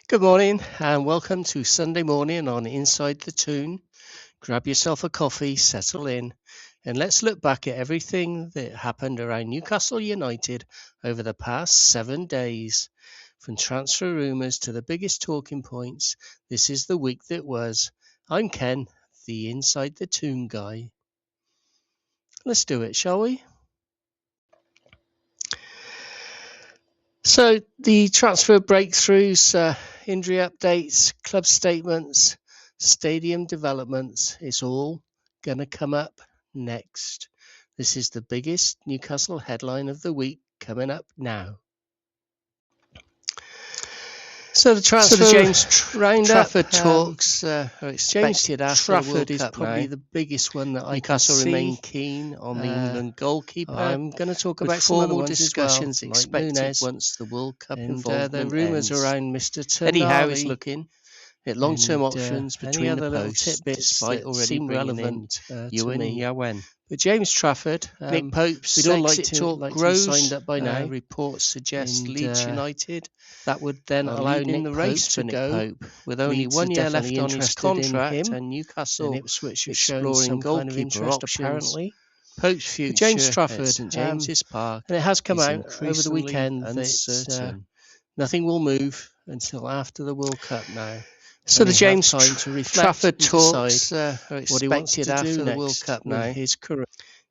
Good morning and welcome to Sunday morning on Inside the Toon. Grab yourself a coffee, settle in, and let's look back at everything that happened around Newcastle United over the past 7 days. From transfer rumours to the biggest talking points, this is the week that was. I'm Ken, the Inside the Toon guy. Let's do it, shall we? So the transfer breakthroughs, injury updates, club statements, stadium developments, it's all going to come up next. This is the biggest Newcastle headline of the week coming up now. So the transfer James Trafford talks are expected after Trafford the World is Cup probably now. the biggest one that I can Newcastle see. remain keen on the England goalkeeper. I'm going to talk with about some other formal ones discussions as well, like expected Nunez, once the World Cup and involvement the rumours ends. around Mr. Eddie Howe is Tonali, looking at long-term and, options any between other the little posts, tidbits despite that already seem bringing in relevant to Ewan me. Yawen. But James Trafford, Nick Pope's we'd all exit talk like to be grows. signed up by now. Reports suggest And, Leeds United that would then are allow leading Nick the race Pope for to Nick go. Pope, with only Leeds 1 are year left definitely on his interested in contract, him, and Newcastle and Ipswich have shown exploring some kind of goalkeeper interest options. apparently. Pope's future But James at Trafford, St James's Park and it has come is out over the increasingly weekend that uncertain. nothing will move until after the World Cup now. So And the he'll have James time to reflect Trafford and talks decide are what he wants expected to after do the World next Cup with now. his career,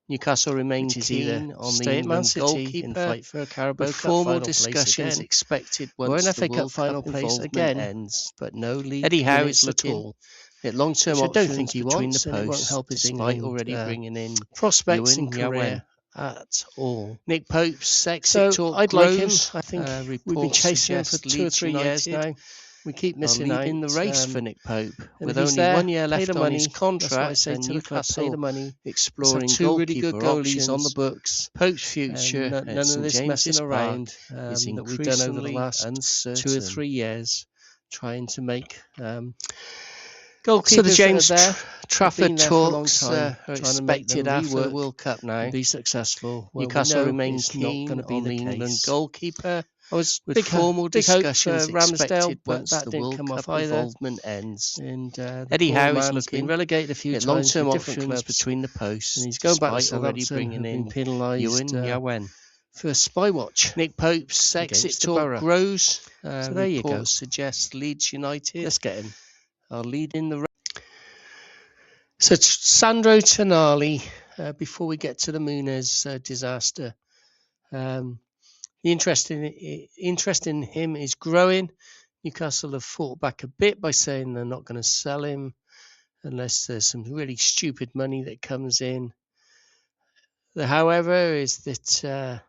Newcastle remain which is either keen on the stay at Man England City and goalkeeper, fight for a Carabao with Cup formal final place discussions again, expected or once an the FA Cup World final Cup place involvement again, ends. but no league Eddie Howe minutes is at looking all. at long-term Which I don't think options he between wants, the and it won't posts, help his despite England already bringing in prospects Ewan in career Yawen. at all. Nick Pope's exit So talk I'd grows. like him. I think we've been Reports chasing him for suggest 2 or Leeds 3 years United now. We keep are missing leading out. the race for Nick Pope, And with if he's only there, 1 year pay left the on money. his That's what I contract, say and to the club, pay the Newcastle money. Let's exploring have 2 really goalkeeper good goalies on the options. books. Pope's future And at none of St this James's messing Park around is that we've done over the increasingly last uncertain. 2 or 3 years, trying to make Goalkeepers so the James that are there Trafford been there for a long talks time, are trying to make them expected after the rework World Cup now and be successful. Well, Newcastle we know remain it's not keen going to be on the the England case. goalkeeper, I was with big formal big hope discussions for Ramsdale, expected but once that the didn't World come Cup off either. involvement ends. And the Eddie poor Howe is man's been looking relegated a few at times long-term with different options clubs, between the posts, and he's going back to despite already Southampton, bringing who've been in penalised Ewan Yawen. for spy watch. Nick Pope's exit against the talk Borough. grows. So there you go. Reports suggest Leeds United Let's get him. are leading the race. So Sandro Tonali, before we get to the Muniz disaster, the interest in him is growing. Newcastle have fought back a bit by saying they're not going to sell him unless there's some really stupid money that comes in. However, is that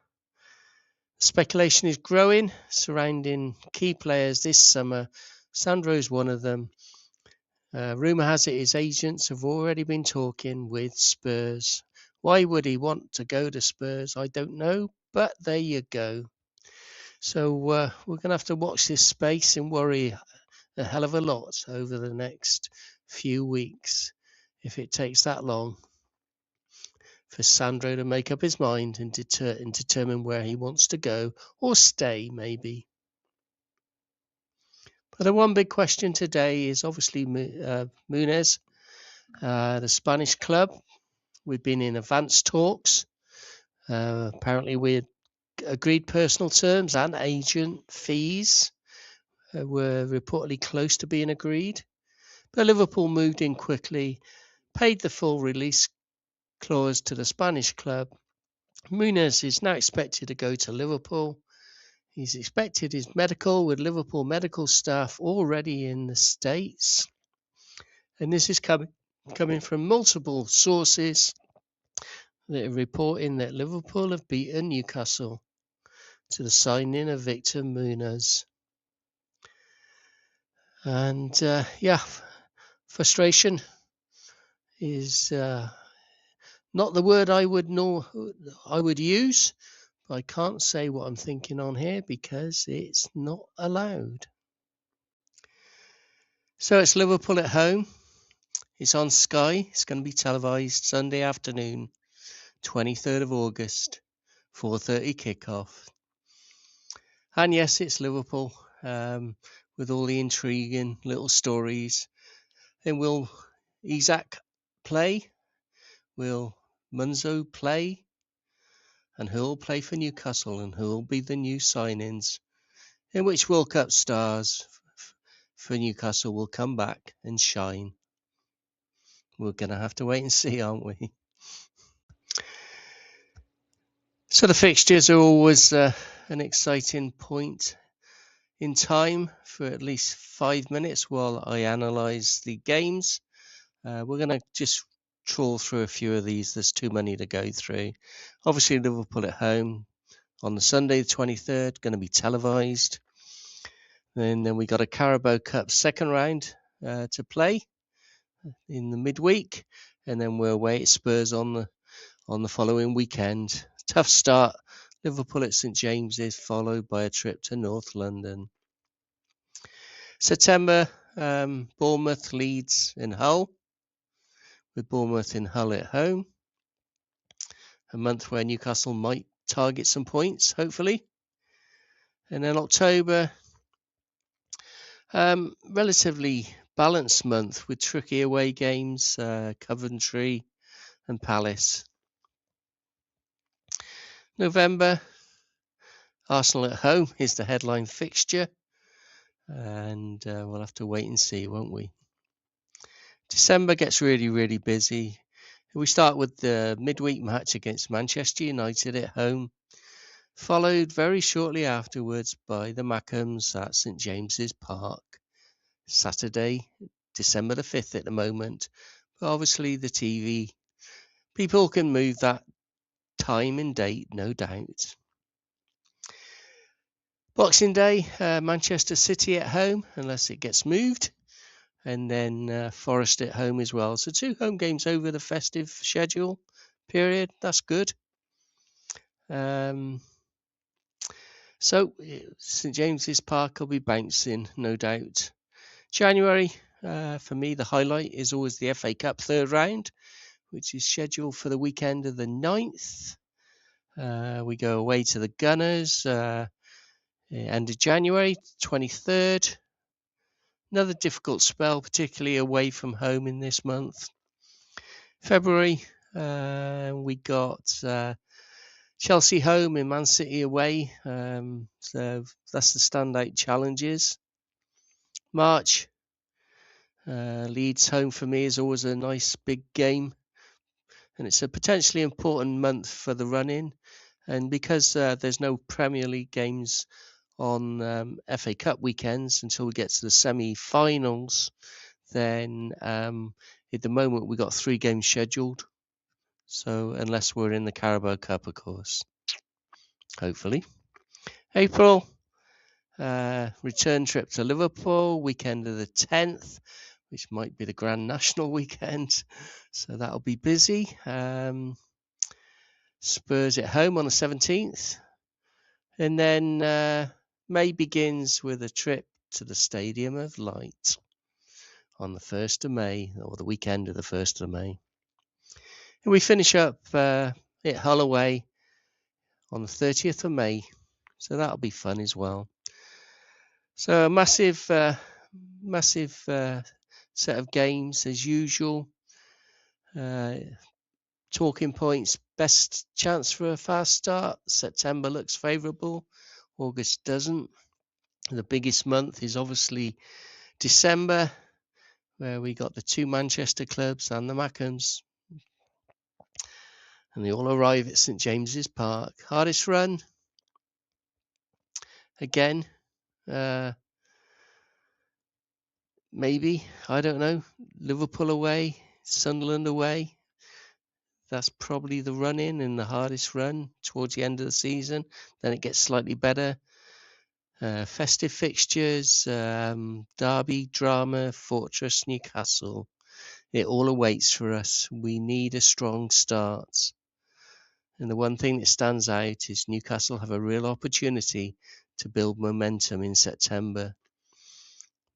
speculation is growing surrounding key players this summer. Sandro is one of them. Rumour has it his agents have already been talking with Spurs. Why would he want to go to Spurs? I don't know, but there you go. So we're going to have to watch this space and worry a hell of a lot over the next few weeks if it takes that long for Sandro to make up his mind and determine where he wants to go or stay, maybe. But the one big question today is obviously Muniz, the Spanish club. We've been in advanced talks. Apparently, we had agreed personal terms and agent fees were reportedly close to being agreed. But Liverpool moved in quickly, paid the full release clause to the Spanish club. Muniz is now expected to go to Liverpool. He's expected his medical with Liverpool medical staff already in the States. And this is coming from multiple sources that are reporting that Liverpool have beaten Newcastle to the signing of Victor Muniz. And frustration is not the word I would use. I can't say what I'm thinking on here because it's not allowed. So it's Liverpool at home. It's on Sky. It's going to be televised Sunday afternoon, 23rd of August, 4:30 kickoff. And yes, it's Liverpool. with all the intriguing little stories. Then will Isaac play? Will Munzo play? And who'll play for Newcastle? And who'll be the new signings? In which World Cup stars for Newcastle will come back and shine? We're going to have to wait and see, aren't we? So the fixtures are always an exciting point in time for at least 5 minutes while I analyse the games. We're going to just trawl through a few of these. There's too many to go through. Obviously, Liverpool at home on the Sunday, the 23rd, going to be televised. Then we got a Carabao Cup second round to play in the midweek, and then we're away at Spurs on the following weekend. Tough start. Liverpool at St James's, followed by a trip to North London. September, Bournemouth, Leeds and Hull, with Bournemouth in Hull at home. A month where Newcastle might target some points, hopefully. And then October, relatively balanced month with tricky away games, Coventry and Palace. November, Arsenal at home is the headline fixture, and we'll have to wait and see, won't we? December gets really, really busy. We start with the midweek match against Manchester United at home, followed very shortly afterwards by the Mackems at St James's Park, Saturday, December the 5th at the moment. But obviously the TV, people can move that time and date, no doubt. Boxing Day, Manchester City at home, unless it gets moved. And then Forest at home as well. So 2 home games over the festive schedule period. That's good. So St James's Park will be bouncing, no doubt. January, for me, the highlight is always the FA Cup third round, which is scheduled for the weekend of the 9th. We go away to the Gunners, end of January, 23rd. Another difficult spell, particularly away from home in this month. February, we got Chelsea home and Man City away. So that's the standout challenges. March, Leeds home for me is always a nice big game. And it's a potentially important month for the run-in. And because there's no Premier League games on FA Cup weekends until we get to the semi-finals, then at the moment we've got 3 games scheduled. So unless we're in the Carabao Cup, of course, hopefully. April, return trip to Liverpool, weekend of the 10th, which might be the Grand National weekend. So that'll be busy. Spurs at home on the 17th. And then May begins with a trip to the Stadium of Light on the 1st of May, or the weekend of the 1st of May. And we finish up at Hull away on the 30th of May. So that'll be fun as well. So a massive set of games as usual. Talking points, best chance for a fast start. September looks favourable. August doesn't. The biggest month is obviously December, where we got the 2 Manchester clubs and the Mackems. And they all arrive at St James's Park. Hardest run, again, maybe, I don't know, Liverpool away, Sunderland away. That's probably the run-in and the hardest run towards the end of the season. Then it gets slightly better. Festive fixtures, Derby, Drama, Fortress, Newcastle. It all awaits for us. We need a strong start. And the one thing that stands out is Newcastle have a real opportunity to build momentum in September.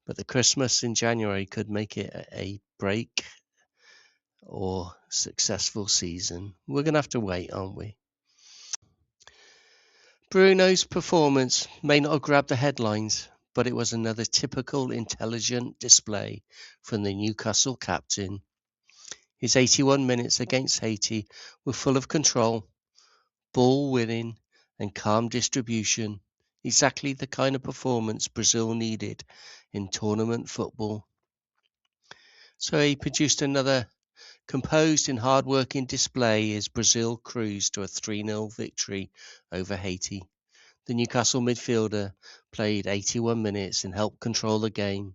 But the Christmas in January could make it a break or successful season. We're going to have to wait, aren't we? Bruno's performance may not have grabbed the headlines, but it was another typical intelligent display from the Newcastle captain. His 81 minutes against Haiti were full of control, ball winning, and calm distribution, exactly the kind of performance Brazil needed in tournament football. So he produced another composed and hard-working display as Brazil cruised to a 3-0 victory over Haiti. The Newcastle midfielder played 81 minutes and helped control the game,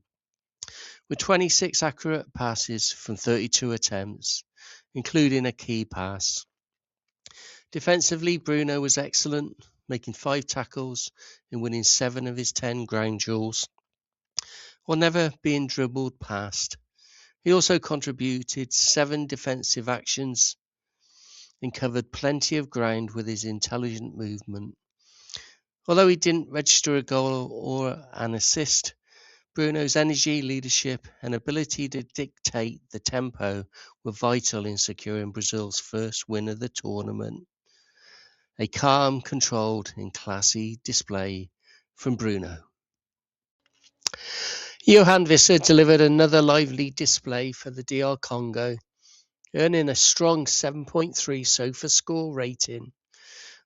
with 26 accurate passes from 32 attempts, including a key pass. Defensively, Bruno was excellent, making 5 tackles and winning 7 of his 10 ground duels, while never being dribbled past. He also contributed 7 defensive actions and covered plenty of ground with his intelligent movement. Although he didn't register a goal or an assist, Bruno's energy, leadership, and ability to dictate the tempo were vital in securing Brazil's first win of the tournament. A calm, controlled, and classy display from Bruno. Johan Visser delivered another lively display for the DR Congo, earning a strong 7.3 SOFA score rating.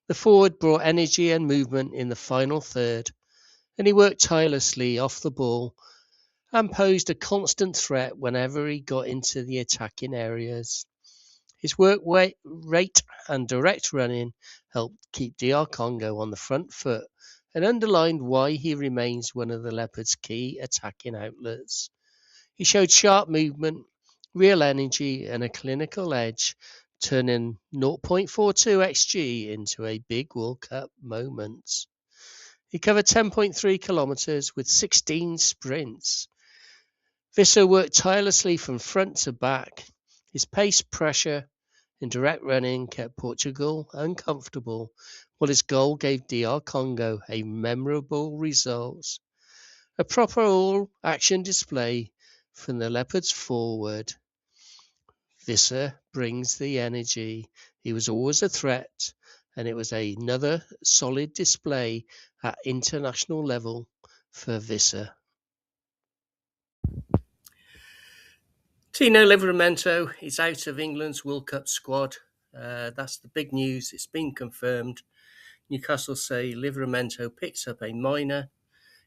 The forward brought energy and movement in the final third, and he worked tirelessly off the ball and posed a constant threat whenever he got into the attacking areas. His work rate and direct running helped keep DR Congo on the front foot and underlined why he remains one of the Leopards' key attacking outlets. He showed sharp movement, real energy, and a clinical edge, turning 0.42 xG into a big World Cup moment. He covered 10.3 kilometres with 16 sprints. Visser worked tirelessly from front to back. His pace, pressure, and direct running kept Portugal uncomfortable, while his goal gave DR Congo a memorable result. A proper all-action display from the Leopards forward. Visser brings the energy. He was always a threat, and it was another solid display at international level for Visser. Tino Livramento is out of England's World Cup squad. That's the big news. It's been confirmed. Newcastle say Livramento picks up a minor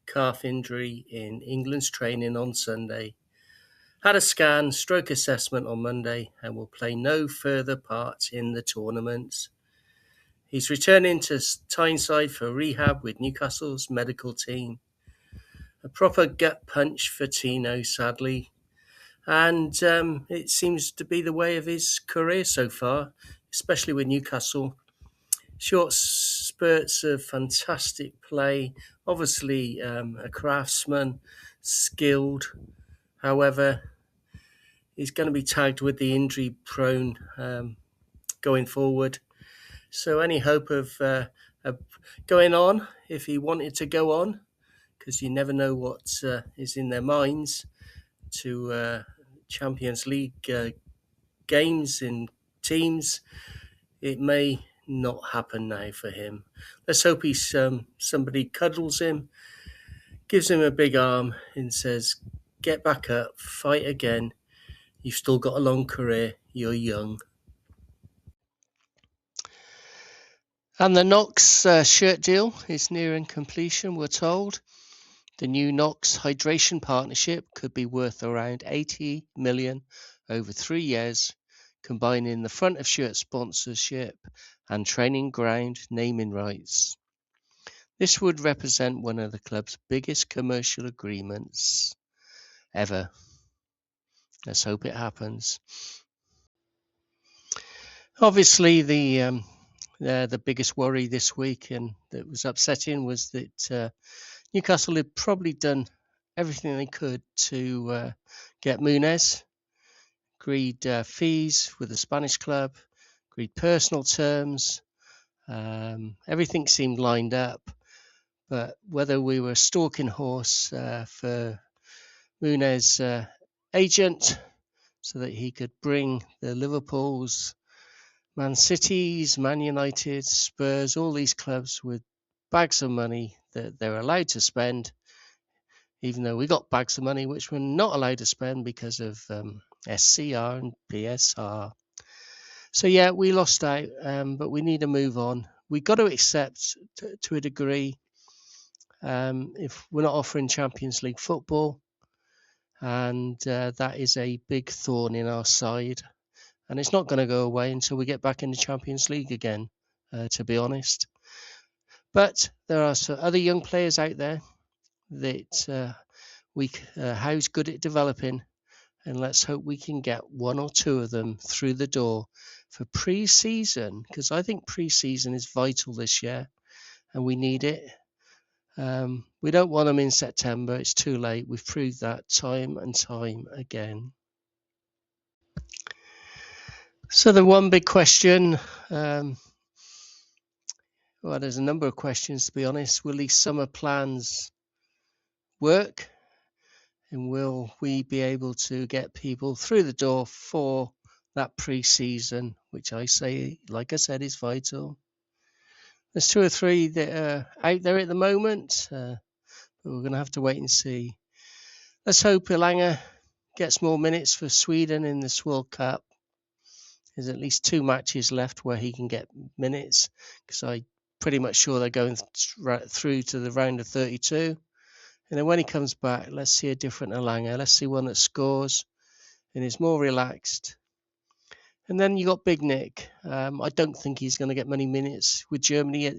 calf injury in England's training on Sunday. Had a scan, stroke assessment on Monday, and will play no further part in the tournament. He's returning to Tyneside for rehab with Newcastle's medical team. A proper gut punch for Tino, sadly. And it seems to be the way of his career so far, especially with Newcastle. Short spurts of fantastic play. Obviously, a craftsman, skilled. However, he's going to be tagged with the injury prone going forward. So any hope of going on, if he wanted to go on, because you never know what is in their minds, to Champions League games and teams, it may not happen now for him. Let's hope he's somebody cuddles him, gives him a big arm and says, get back up, fight again. You've still got a long career. You're young. And the Knox shirt deal is nearing completion, we're told. The new Knox hydration partnership could be worth around 80 million over 3 years, combining the front of shirt sponsorship and training ground naming rights. This would represent one of the club's biggest commercial agreements ever. Let's hope it happens. Obviously, the biggest worry this week, and that was upsetting, was that Newcastle had probably done everything they could to get Munez, agreed fees with the Spanish club, agreed personal terms. Everything seemed lined up, but whether we were a stalking horse for Munez' agent so that he could bring the Liverpools, Man Cities, Man United, Spurs, all these clubs with bags of money that they're allowed to spend even though we got bags of money which we're not allowed to spend because of SCR and PSR. So yeah, we lost out, but we need to move on. We've got to accept to a degree if we're not offering Champions League football, and that is a big thorn in our side, and it's not going to go away until we get back in the Champions League again, to be honest. But there are some other young players out there that Howe's good at developing, and let's hope we can get one or two of them through the door for pre-season, because I think pre-season is vital this year, and we need it. We don't want them in September. It's too late. We've proved that time and time again. So the one big question, well, there's a number of questions, to be honest. Will these summer plans work? And will we be able to get people through the door for that pre-season, which I say, like I said, is vital. There's two or three that are out there at the moment, but we're going to have to wait and see. Let's hope Elanga gets more minutes for Sweden in this World Cup. There's at least 2 matches left where he can get minutes, because I'm pretty much sure they're going through to the round of 32. And then when he comes back, let's see a different Elanga. Let's see one that scores and is more relaxed. And then you got Big Nick. I don't think he's going to get many minutes with Germany at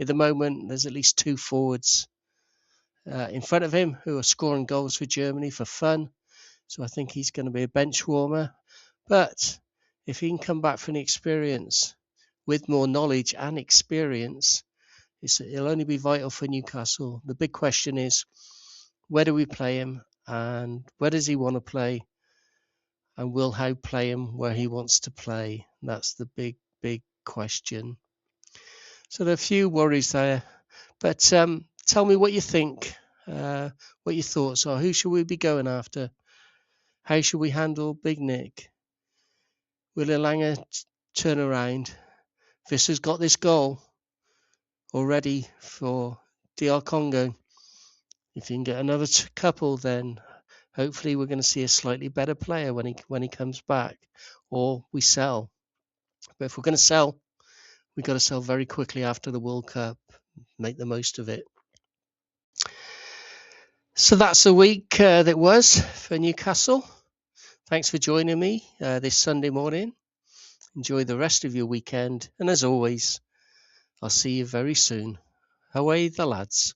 the moment. There's at least 2 forwards in front of him who are scoring goals for Germany for fun. So I think he's going to be a bench warmer. But if he can come back from the experience with more knowledge and experience, it'll only be vital for Newcastle. The big question is, where do we play him, and where does he want to play, and will Howe play him where he wants to play? That's the big question. So there are a few worries there, but tell me what you think, what your thoughts are. Who should we be going after? How should we handle Big Nick? Will Elanga turn around? Visser's got this goal already for DR Congo. If you can get another couple, then hopefully we're going to see a slightly better player when he comes back, or we sell. But if we're going to sell, we've got to sell very quickly after the World Cup. Make the most of it. So that's the week that was for Newcastle. Thanks for joining me this Sunday morning. Enjoy the rest of your weekend, and as always, I'll see you very soon. Howay the lads.